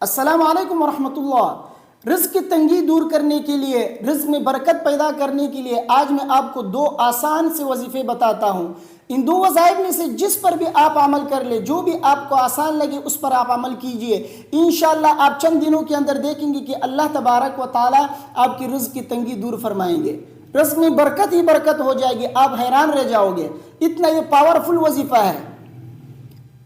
السلام علیکم ورحمۃ اللہ۔ رزق کی تنگی دور کرنے کے لیے، رزق میں برکت پیدا کرنے کے لیے آج میں آپ کو دو آسان سے وظیفے بتاتا ہوں۔ ان دو وظائف میں سے جس پر بھی آپ عمل کر لیں، جو بھی آپ کو آسان لگے اس پر آپ عمل کیجئے۔ انشاءاللہ آپ چند دنوں کے اندر دیکھیں گے کہ اللہ تبارک و تعالی آپ کی رزق کی تنگی دور فرمائیں گے، رزق میں برکت ہی برکت ہو جائے گی، آپ حیران رہ جاؤ گے، اتنا یہ پاورفل وظیفہ ہے۔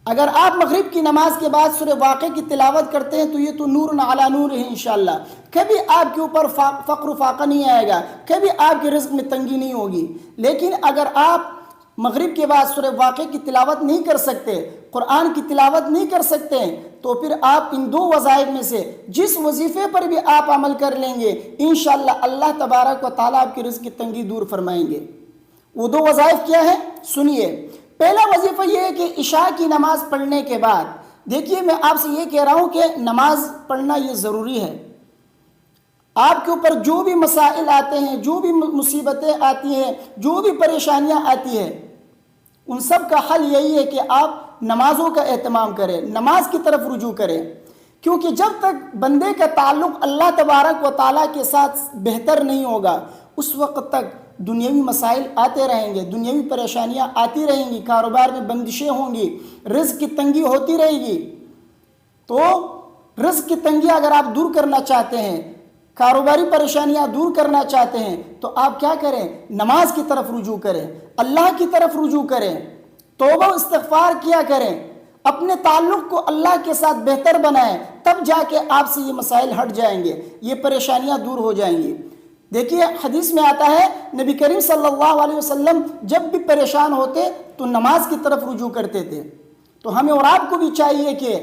اگر آپ مغرب کی نماز کے بعد سورہ واقعہ کی تلاوت کرتے ہیں تو یہ تو نور علی نور ہے انشاءاللہ، کبھی آپ کے اوپر فقر و فاقہ نہیں آئے گا، کبھی آپ کے رزق میں تنگی نہیں ہوگی۔ لیکن اگر آپ مغرب کے بعد سورہ واقعہ کی تلاوت نہیں کر سکتے، قرآن کی تلاوت نہیں کر سکتے، تو پھر آپ ان دو وظائف میں سے جس وظیفے پر بھی آپ عمل کر لیں گے انشاءاللہ اللہ تبارک و تعالیٰ آپ کی رزق کی تنگی دور فرمائیں گے۔ وہ دو وظائف کیا ہے؟ سنیے۔ پہلا وظیفہ یہ ہے کہ عشاء کی نماز پڑھنے کے بعد، دیکھیے میں آپ سے یہ کہہ رہا ہوں کہ نماز پڑھنا یہ ضروری ہے۔ آپ کے اوپر جو بھی مسائل آتے ہیں، جو بھی مصیبتیں آتی ہیں، جو بھی پریشانیاں آتی ہیں، ان سب کا حل یہی ہے کہ آپ نمازوں کا اہتمام کریں، نماز کی طرف رجوع کریں، کیونکہ جب تک بندے کا تعلق اللہ تبارک و تعالیٰ کے ساتھ بہتر نہیں ہوگا اس وقت تک دنیاوی مسائل آتے رہیں گے، دنیاوی پریشانیاں آتی رہیں گی، کاروبار میں بندشیں ہوں گی، رزق کی تنگی ہوتی رہے گی۔ تو رزق کی تنگی اگر آپ دور کرنا چاہتے ہیں، کاروباری پریشانیاں دور کرنا چاہتے ہیں تو آپ کیا کریں؟ نماز کی طرف رجوع کریں، اللہ کی طرف رجوع کریں، توبہ و استغفار کیا کریں، اپنے تعلق کو اللہ کے ساتھ بہتر بنائیں، تب جا کے آپ سے یہ مسائل ہٹ جائیں گے، یہ پریشانیاں دور ہو جائیں گی۔ دیکھیے حدیث میں آتا ہے نبی کریم صلی اللہ علیہ وسلم جب بھی پریشان ہوتے تو نماز کی طرف رجوع کرتے تھے۔ تو ہمیں اور آپ کو بھی چاہیے کہ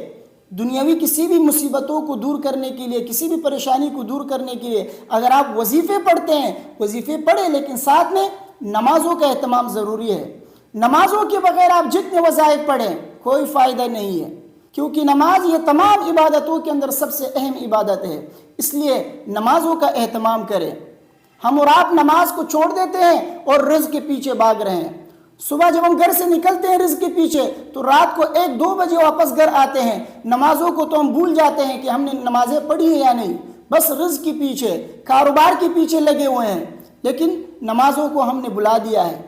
دنیاوی کسی بھی مصیبتوں کو دور کرنے کے لیے، کسی بھی پریشانی کو دور کرنے کے لیے اگر آپ وظیفے پڑھتے ہیں، وظیفے پڑھیں، لیکن ساتھ میں نمازوں کا اہتمام ضروری ہے۔ نمازوں کے بغیر آپ جتنے وظائف پڑھیں کوئی فائدہ نہیں ہے، کیونکہ نماز یہ تمام عبادتوں کے اندر سب سے اہم عبادت ہے، اس لیے نمازوں کا اہتمام کریں۔ ہم اور آپ نماز کو چھوڑ دیتے ہیں اور رزق کے پیچھے بھاگ رہے ہیں۔ صبح جب ہم گھر سے نکلتے ہیں رزق کے پیچھے تو رات کو 1-2 بجے واپس گھر آتے ہیں، نمازوں کو تو ہم بھول جاتے ہیں کہ ہم نے نمازیں پڑھی ہیں یا نہیں، بس رزق کے پیچھے، کاروبار کے پیچھے لگے ہوئے ہیں، لیکن نمازوں کو ہم نے بھلا دیا ہے۔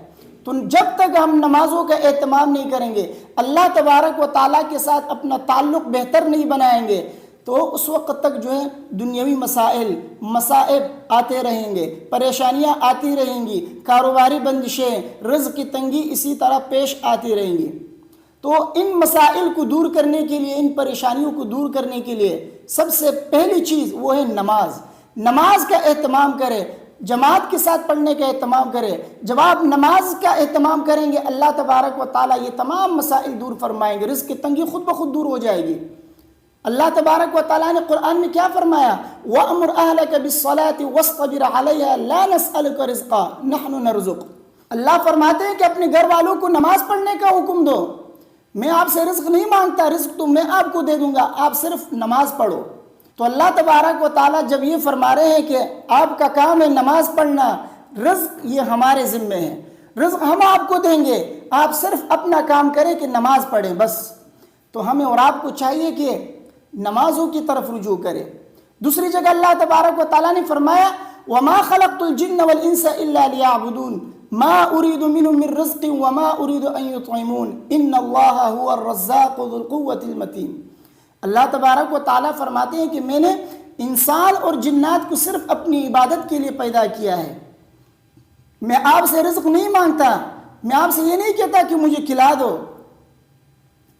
تو جب تک ہم نمازوں کا اہتمام نہیں کریں گے، اللہ تبارک و تعالیٰ کے ساتھ اپنا تعلق بہتر نہیں بنائیں گے، تو اس وقت تک جو ہے دنیاوی مسائل، مصائب آتے رہیں گے، پریشانیاں آتی رہیں گی، کاروباری بندشیں، رزق کی تنگی اسی طرح پیش آتی رہیں گی۔ تو ان مسائل کو دور کرنے کے لیے، ان پریشانیوں کو دور کرنے کے لیے سب سے پہلی چیز وہ ہے نماز۔ نماز کا اہتمام کریں، جماعت کے ساتھ پڑھنے کا اہتمام کریں۔ جب آپ نماز کا اہتمام کریں گے اللہ تبارک و تعالیٰ یہ تمام مسائل دور فرمائیں گے، رزق کی تنگی خود بخود دور ہو جائے گی۔ اللہ تبارک و تعالیٰ نے قرآن میں کیا فرمایا؟ وَأَمُرْ أَهْلَكَ بِالصَّلَاةِ وَاصْطَبِرْ عَلَيْهَا لَا نَسْأَلُكَ رِزْقًا نَحْنُ نَرْزُقُكَ۔ اللہ فرماتے ہیں کہ اپنے گھر والوں کو نماز پڑھنے کا حکم دو، میں آپ سے رزق نہیں مانگتا، رزق تو میں آپ کو دے دوں گا، آپ صرف نماز پڑھو۔ تو اللہ تبارک و تعالیٰ جب یہ فرما رہے ہیں کہ آپ کا کام ہے نماز پڑھنا، رزق یہ ہمارے ذمے ہے، رزق ہم آپ کو دیں گے، آپ صرف اپنا کام کریں کہ نماز پڑھیں بس۔ تو ہمیں اور آپ کو چاہیے کہ نمازوں کی طرف رجوع کرے۔ دوسری جگہ اللہ تبارک و تعالیٰ نے فرمایا وَمَا خَلَقْتُ الْجِنَّ وَالْإِنسَ إِلَّا لِيَعْبُدُونَ مَا أُرِيدُ مِنْهُم مِّن رِّزْقٍ وَمَا أُرِيدُ أَن يُطْعِمُونَ إِنَّ اللَّهَ هُوَ الرَّزَّاقُ ذُو الْقُوَّةِ الْمَتِينُ۔ اللہ تبارک و تعالیٰ فرماتے ہیں کہ میں نے انسان اور جنات کو صرف اپنی عبادت کے لیے پیدا کیا ہے، میں آپ سے رزق نہیں مانگتا، میں آپ سے یہ نہیں کہتا کہ مجھے کھلا دو،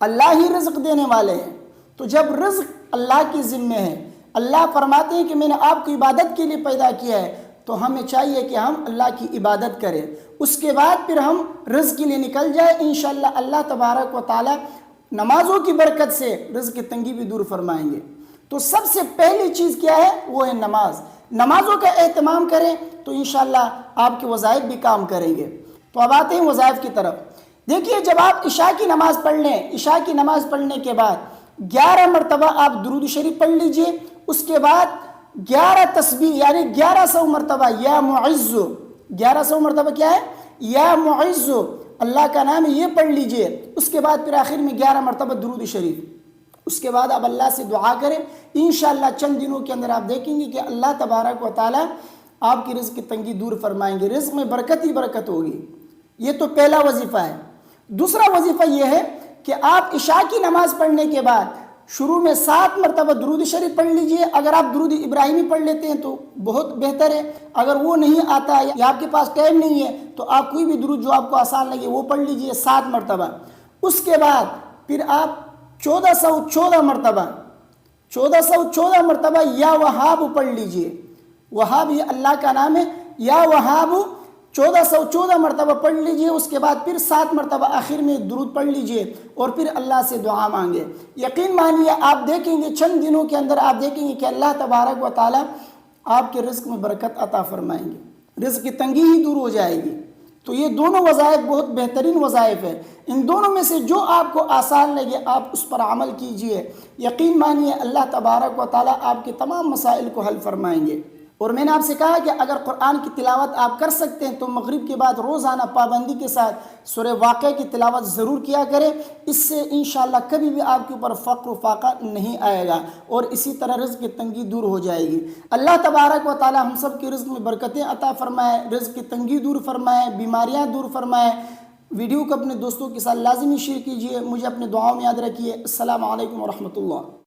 اللہ ہی رزق دینے والے ہیں۔ تو جب رزق اللہ کی ذمہ ہے، اللہ فرماتے ہیں کہ میں نے آپ کو عبادت کے لیے پیدا کیا ہے، تو ہمیں چاہیے کہ ہم اللہ کی عبادت کریں، اس کے بعد پھر ہم رزق کے لیے نکل جائیں، انشاءاللہ اللہ تبارک و تعالی نمازوں کی برکت سے رزق کی تنگی بھی دور فرمائیں گے۔ تو سب سے پہلی چیز کیا ہے؟ وہ ہے نماز۔ نمازوں کا اہتمام کریں تو انشاءاللہ آپ کے وظائف بھی کام کریں گے۔ تو اب آتے ہیں وظائف کی طرف۔ دیکھیے جب آپ عشاء کی نماز پڑھ لیں، عشاء کی نماز پڑھنے کے بعد 11 مرتبہ آپ درود شریف پڑھ لیجئے، اس کے بعد 11 تسبیح یعنی 1100 مرتبہ یا معز، 1100 مرتبہ کیا ہے؟ یا معز، اللہ کا نام ہے یہ پڑھ لیجئے۔ اس کے بعد پھر آخر میں 11 مرتبہ درود شریف، اس کے بعد آپ اللہ سے دعا کریں، انشاءاللہ چند دنوں کے اندر آپ دیکھیں گے کہ اللہ تبارک و تعالیٰ آپ کی رزق کی تنگی دور فرمائیں گے، رزق میں برکت ہی برکت ہوگی۔ یہ تو پہلا وظیفہ ہے۔ دوسرا وظیفہ یہ ہے کہ آپ عشاء کی نماز پڑھنے کے بعد شروع میں 7 مرتبہ درود شریف پڑھ لیجئے۔ اگر آپ درود ابراہیمی پڑھ لیتے ہیں تو بہت بہتر ہے، اگر وہ نہیں آتا یا آپ کے پاس ٹائم نہیں ہے تو آپ کوئی بھی درود جو آپ کو آسان لگے وہ پڑھ لیجئے 7 مرتبہ۔ اس کے بعد پھر آپ 1414 مرتبہ 1414 مرتبہ یا وہاب پڑھ لیجئے۔ وہاب یہ اللہ کا نام ہے، یا وہاب 1414 مرتبہ پڑھ لیجئے۔ اس کے بعد پھر 7 مرتبہ آخر میں درود پڑھ لیجئے اور پھر اللہ سے دعا مانگے۔ یقین مانیے آپ دیکھیں گے چند دنوں کے اندر آپ دیکھیں گے کہ اللہ تبارک و تعالیٰ آپ کے رزق میں برکت عطا فرمائیں گے، رزق کی تنگی ہی دور ہو جائے گی۔ تو یہ دونوں وظائف بہت بہترین وظائف ہیں، ان دونوں میں سے جو آپ کو آسان لگے آپ اس پر عمل کیجئے۔ یقین مانیے اللہ تبارک و تعالیٰ آپ کے تمام مسائل کو حل فرمائیں گے۔ اور میں نے آپ سے کہا کہ اگر قرآن کی تلاوت آپ کر سکتے ہیں تو مغرب کے بعد روزانہ پابندی کے ساتھ سورہ واقعہ کی تلاوت ضرور کیا کریں، اس سے انشاءاللہ کبھی بھی آپ کے اوپر فقر و فاقہ نہیں آئے گا اور اسی طرح رزق کی تنگی دور ہو جائے گی۔ اللہ تبارک و تعالی ہم سب کے رزق میں برکتیں عطا فرمائے، رزق کی تنگی دور فرمائے، بیماریاں دور فرمائے۔ ویڈیو کو اپنے دوستوں کے ساتھ لازمی شیئر کیجئے، مجھے اپنے دعاؤں میں یاد رکھیے۔ السلام علیکم ورحمۃ اللہ۔